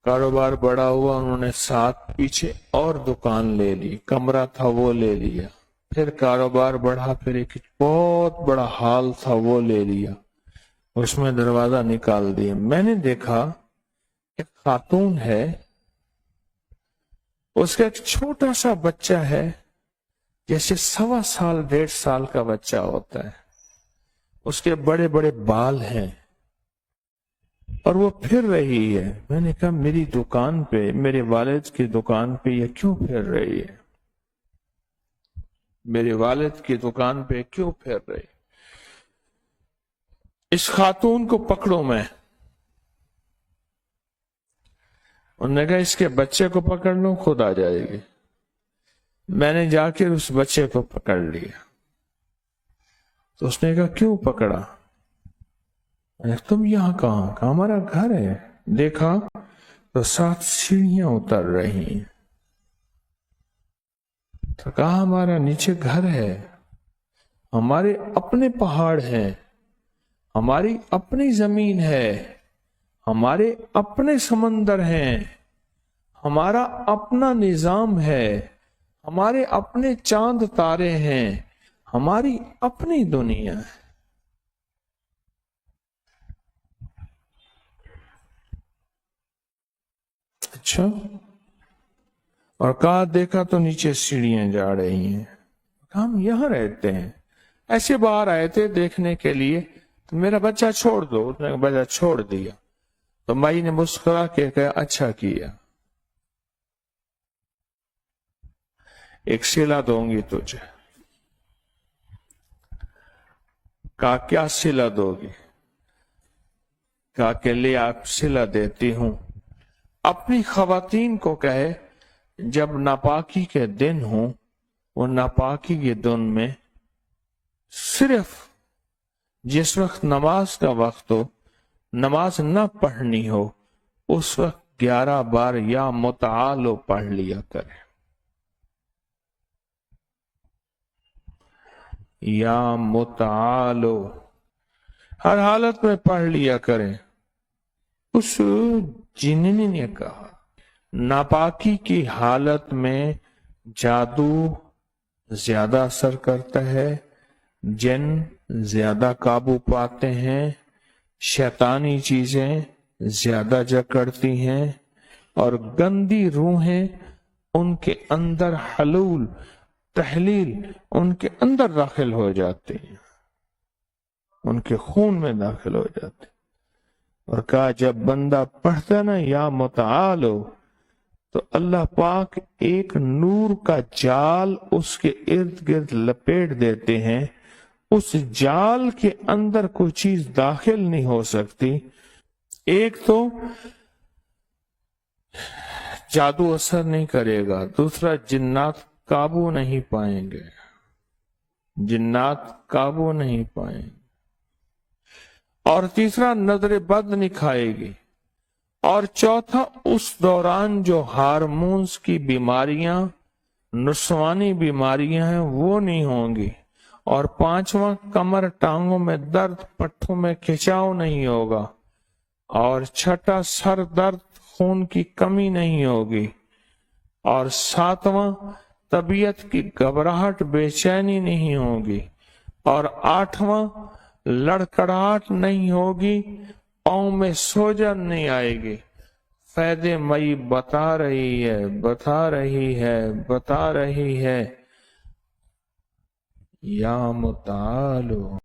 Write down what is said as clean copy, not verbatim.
कारोबार बड़ा हुआ, उन्होंने साथ पीछे और दुकान ले ली, कमरा था वो ले लिया। फिर कारोबार बढ़ा, फिर एक बहुत बड़ा हॉल था वो ले लिया, उसमें दरवाजा निकाल दिया। मैंने देखा एक खातून है, उसका एक छोटा सा बच्चा है, जैसे 1.25 साल 1.5 साल का बच्चा होता है, उसके बड़े बड़े बाल हैं और वो फिर रही है। मैंने कहा मेरी दुकान पे, मेरे वालिद की दुकान पे ये क्यों फिर रही है? मेरे वालिद की दुकान पे क्यों फिर रही? इस खातून को पकड़ो। मैं उन्होंने कहा इसके बच्चे को पकड़ लो, खुद आ जाएगी। मैंने जाकर उस बच्चे को पकड़ लिया। तो उसने कहा क्यों पकड़ा? तुम यहां कहां? कहा हमारा घर है। देखा तो 7 सीढ़ियां उतर रही हैं। तो कहा हमारा नीचे घर है, हमारे अपने पहाड़ हैं, हमारी अपनी जमीन है, हमारे अपने समंदर हैं, हमारा अपना निजाम है, हमारे अपने चांद तारे हैं, हमारी अपनी दुनिया है। अच्छा। और कहा देखा तो नीचे सीढ़ियां जा रही हैं। हम यहां रहते हैं, ऐसे बाहर आए थे देखने के लिए, तो मेरा बच्चा छोड़ दो। उसने बच्चा छोड़ दिया। तो माई ने मुस्कुरा के कहा अच्छा किया, एक सिला दूंगी तुझे। कहा क्या सिला दोगी? कहा के लिए आप सिला देती हूं। अपनी खवातीन को कहे जब नापाकी के दिन हो, वो नापाकी के दिन में सिर्फ जिस वक्त नमाज का वक्त हो, नमाज न पढ़नी हो, उस वक्त 11 बार या मुतालो पढ़ लिया करें। या मुतालो हर हालत में पढ़ लिया करें। उस जिन्नी ने कहा नापाकी की हालत में जादू ज्यादा असर करता है, जिन ज्यादा काबू पाते हैं, शैतानी चीजें ज्यादा जकड़ती हैं और गंदी रूहें उनके अंदर हलूल तहलील उनके अंदर दाखिल हो जाती हैं, उनके खून में दाखिल हो जाती। और कहा जब बंदा पढ़ता ना या मुतालो, तो अल्लाह पाक एक नूर का जाल उसके इर्द गिर्द लपेट देते हैं। उस जाल के अंदर कोई चीज दाखिल नहीं हो सकती। एक तो जादू असर नहीं करेगा, दूसरा जिन्नात काबू नहीं पाएंगे, जिन्नात काबू नहीं पाएंगे, और तीसरा नजर बद नहीं खाएगी, और चौथा उस दौरान जो हार्मोन्स की बीमारियां, नुस्वानी बीमारियां हैं वो नहीं होंगी, और पांचवा कमर टांगों में दर्द, पट्टों में खिंचाव नहीं होगा, और छठा सर दर्द, खून की कमी नहीं होगी, और सातवां तबीयत की घबराहट, बेचैनी नहीं होगी, और आठवां लड़खड़ाहट नहीं होगी, पाँव में सोजन नहीं आएगी। फैदे मई बता रही है, बता रही है, बता रही है या मुतालो।